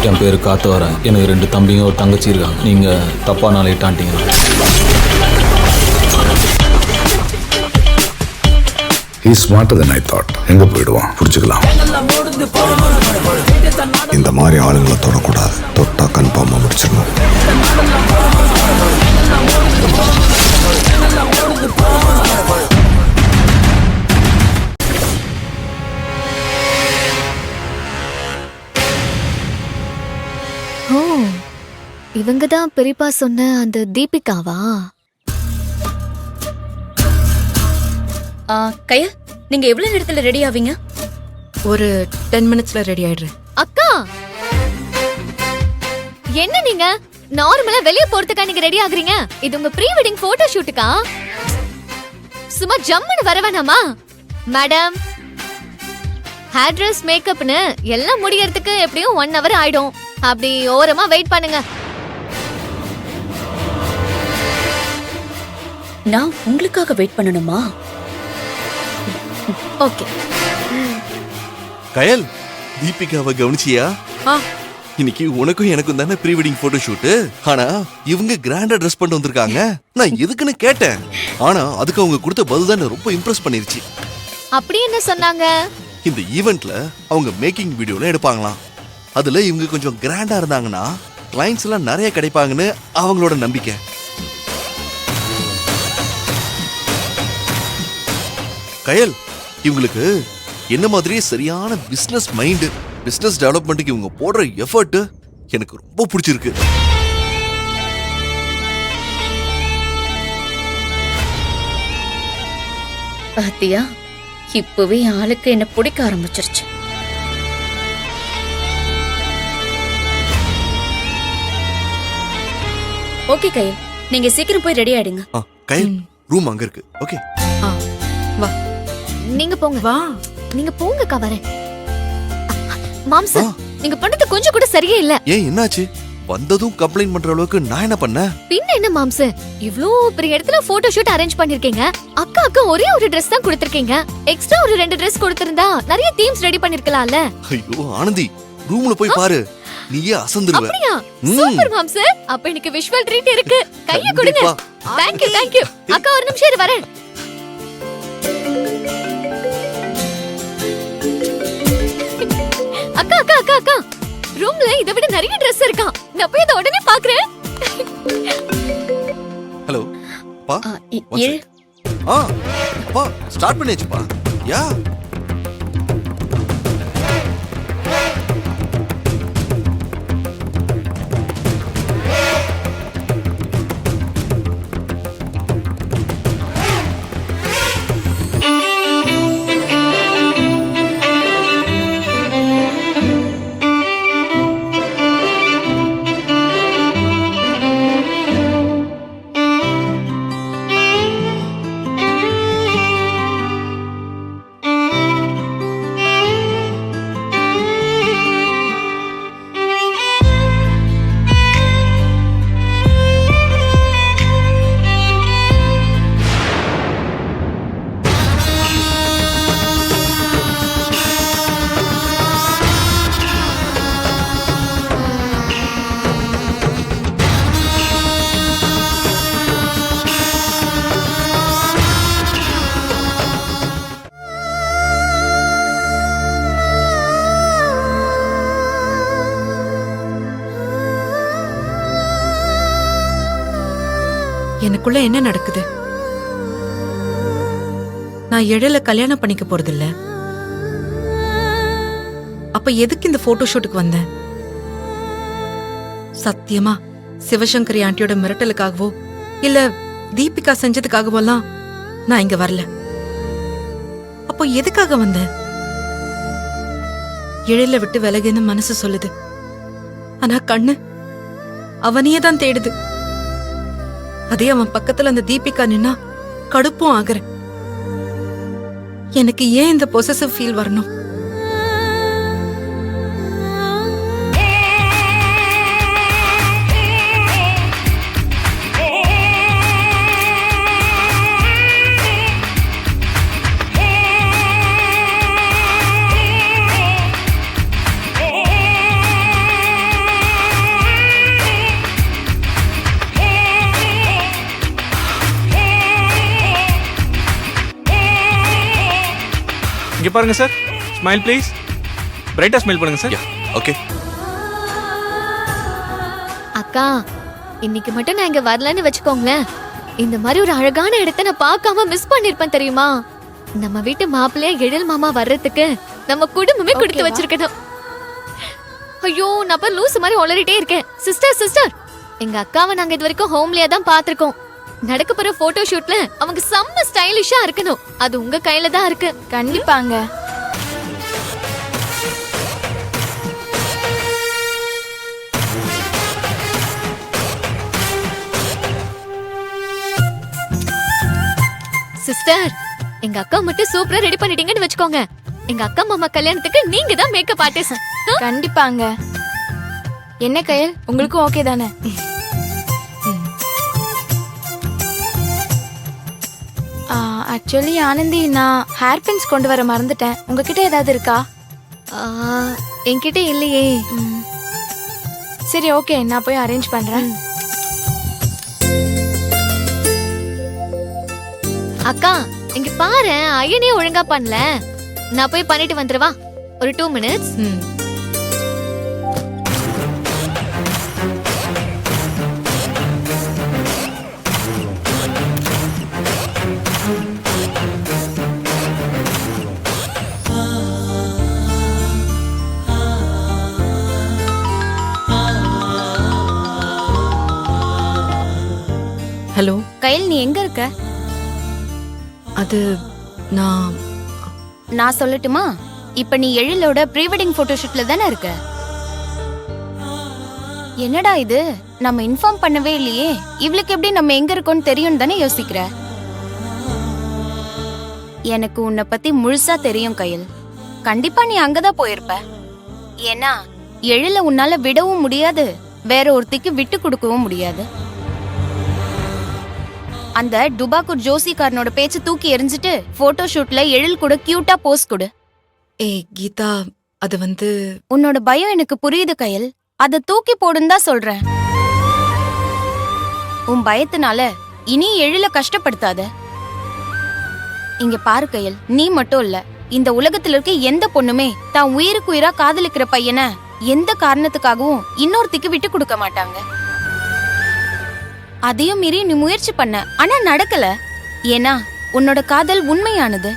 என் பேரு காத்தவரன். எனக்கு 2 தம்பிங்க ஒரு தங்கச்சி இருக்காங்க. நீங்க தப்பா நாளையிட்டான்ட்டீங்க. He is smarter than I thought. எங்க போயிடுவான் புரிஞ்சுக்கலாம். இந்த மாதிரி ஆளுங்களை தொடக்கூடாது. தொட்டா கன்ஃபார்மா முடிச்சிடணும். ஓ, இவங்க தான் பெரியப்பா சொன்ன அந்த தீபிகாவா? கையா, நீங்க எவ்வளவு நேரத்துல ரெடி ஆவீங்க? ஒரு 10 மினிட்ஸ்ல ரெடி ஆயிடுறேன். அக்கா, என்ன நீங்க நார்மலா வெளிய போறதுக்கா நீங்க ரெடி ஆகுறீங்க? இது உங்க ப்ரீ வெட்டிங் போட்டோ ஷூட்டுக்கா? சும்மா ஜம்முன்னு வர வேணாமா? மேடம், ஹேர் ட்ரெஸ் மேக்கப்னு எல்லாம் முடியறதுக்கு எப்படியும் 1 hour ஆயிடும். அப்படி ஓரமா வெயிட் பண்ணுங்க. நான் உங்களுக்காக வெயிட் பண்ணணுமா? ஓகே. கயல், தீபிகாவை கவனிச்சியா? இன்னைக்கு உனக்கும் எனக்கும் தானே ப்ரீ வெட்டிங் போட்டோ ஷூட். ஆனா இவங்க கிராண்டா ட்ரெஸ் பண்ணிட்டு வந்திருக்காங்க. நான் எதுக்குன்னு கேட்டேன். ஆனா அதுக்கு அவங்க கொடுத்த பதில் தான் ரொம்ப இம்ப்ரெஸ் பண்ணிருச்சு. அப்படி என்ன சொன்னாங்க? இந்த ஈவென்ட்ல அவங்க மேக்கிங் வீடியோல எடுப்பாங்களாம். அதுல இவங்க கொஞ்சம் கிராண்டா இருந்தாங்கன்னா கிளைண்ட்ஸ் எல்லாம் நிறைய கிடைப்பாங்கன்னு அவங்களோட நம்பிக்கை. கயல், இவங்களுக்கு என்ன மாதிரியே சரியான பிசினஸ் மைண்ட், பிசினஸ் டெவலப்மெண்ட்டுக்கு இவங்க போடுற எஃபர்ட் எனக்கு ரொம்ப பிடிச்சிருக்கு. பாத்தியா, இப்பவே ஆளுக்கு என்ன பிடிக்க ஆரம்பிச்சிருச்சு. ஓகே கையல், நீங்க சீக்கிரம் போய் ரெடி ஆயிடுங்க. கயல், ரூம் அங்க இருக்கு. ஓகே, வா. நீங்க போங்க. வா, நீங்க போங்கக்கா, வரேன். மாம்ச, நீங்க பண்ணது கொஞ்சம் கூட சரியே இல்ல. ஏன், என்னாச்சு? வந்ததும் கம்ப்ளைண்ட் பண்ற அளவுக்கு நான் என்ன பண்ணேன்? பின்ன என்ன மாம்ச, இவ்ளோ பெரிய இடத்துல போட்டோ ஷூட் அரேஞ்ச் பண்ணிருக்கீங்க. அக்கா ஒரே ஒரு Dress தான் கொடுத்திருக்கீங்க. எக்ஸ்ட்ரா ஒரு 2 Dress கொடுத்திருந்தா நிறைய தீம்ஸ் ரெடி பண்ணிருக்கலாம்ல. ஐயோ ஆனந்தி, ரூம்ல போய் பாரு, நீயே அசந்துருவ. அப்படியா? சூப்பர் மாம்ச. அப்ப எனக்கு விஷுவல் ட்ரீட் இருக்கு. கைய கொடுங்க. Thank you. அக்கா ஒரு நிமிஷம் இரு, வரேன். அக்கா, ரூம்ல இதை விட நிறைய Dress இருக்கா. நான் போய் இதை உடனே பாக்குறேன். ஹலோ பா, பா ஸ்டார்ட் பண்ணியாச்சுப்பா. யா, எனக்குள்ள என்ன நடக்குது? நான் இடையில கல்யாணம் பண்ணிக்க போறதில்ல. அப்ப எதுக்கு இந்த போட்டோ ஷூட்டுக்கு வந்தேன்? சத்தியமா சிவசங்கரி ஆண்டியோட மிரட்டலுக்காகவோ இல்ல தீபிகா செஞ்சதுக்காகவோலாம் நான் இங்க வரல. அப்போ எதுக்காக வந்தேன்? இழையில விட்டு விலகுன்னு மனசு சொல்லுது. ஆனா கண்ணு அவனையே தான் தேடுது. அதே அவன் பக்கத்துல அந்த தீபிகா நின்னா கடுப்பும் ஆகுறேன். எனக்கு ஏன் இந்த பொசசிவ் ஃபீல் வரணும்? இங்க பாருங்க சார். Smile please. பிரைட்டா ஸ்மைல் பண்ணுங்க சார். Yeah okay. அக்கா இன்னைக்கு மட்டும் நான் இங்க வரலன்னு வச்சுக்கோங்களேன், இந்த மாதிரி ஒரு அழகான இடத்தை நான் பார்க்காம மிஸ் பண்ணிருப்பேன் தெரியுமா? நம்ம வீட்டு மாப்பிள்ளையா எழில் மாமா வர்றதுக்கு நம்ம குடும்பமே கொடுத்து வச்சிருக்கணும். ஐயோ நான் போய் லூசு மாதிரி உளறிட்டே இருக்கேன். சிஸ்டர் சிஸ்டர், எங்க அக்காவை நாங்க இது வரைக்கும் ஹோம்லியா தான் பாத்திருக்கோம். நடக்க போற போட்டோ ஷூட்ல அவங்க செம்ம ஸ்டைலிஷா இருக்கணும். அது உங்க கையில தான் இருக்கு. கண்டிப்பாங்க. சிஸ்டர், எங்க அக்கா மட்டும் சூப்பரா ரெடி பண்ணிட்டீங்கன்னு வச்சுக்கோங்க, எங்க அக்கா மாமா கல்யாணத்துக்கு நீங்க தான் மேக்கப் ஆர்டிஸ்ட். கண்டிப்பாங்க. என்ன கயல், உங்களுக்கும் ஓகே தானே? ஆக்சுவலி ஆனந்தி, நான் ஹேர் பின்ஸ் கொண்டு வர மறந்துட்டேன். உங்ககிட்ட ஏதாவது இருக்கா? என்கிட்ட இல்லையே. சரி ஓகே, நான் போய் அரேஞ்ச் பண்றேன். அக்கா இங்க பாரு, அயனே ஒழுங்கா பண்ணல. நான் போய் பண்ணிட்டு வந்துருவா. ஒரு 2 minutes. ஹலோ. கயல், நீ எங்க இருக்க? அது நான் சொல்லட்டுமா? இப்ப நீ எழிலோட ப்ரீ வெட்டிங் போட்டோ ஷூட்ல தானே இருக்க. என்னடா இது, நம்ம இன்ஃபார்ம் பண்ணவே இல்லையே. இவளுக்கு எப்படி நம்ம எங்க இருக்கோம்னு தெரியும் தானே யோசிக்கிற? எனக்கு உன்னை பத்தி முழுசா தெரியும் கயல். கண்டிப்பா நீ அங்கதான் போயிருப்ப. ஏன்னா எழில உன்னால விடவும் முடியாது, வேற ஒருத்திக்கு விட்டு கொடுக்கவும் முடியாது. அந்த டுபாக்கூர் ஜோசிக்காரனோட பேச்சு தூக்கி எறிஞ்சிட்டு போட்டோ ஷூட்ல எழில் கூட கியூட்டா போஸ் கொடு. ஏய் கீதா, அது உன்னோட பயம் எனக்கு புரியுது கயல். அத தூக்கி போடுன்னு தான் சொல்றேன். உன் பயத்தினால இனி எழில கஷ்டப்படுத்தாத. இங்க பாரு கயல், நீ மட்டும் இல்ல, இந்த உலகத்துல இருக்க எந்த பொண்ணுமே தான் உயிருக்கு உயிரா காதலிக்கிற பையனை எந்த காரணத்துக்காகவும் இன்னொருத்திக்கு விட்டு கொடுக்க மாட்டாங்க. அதையும் மீறி நீ முயற்சி பண்ண, ஆனா நடக்கல. ஏன்னா உன்னோட காதல் உண்மையானது.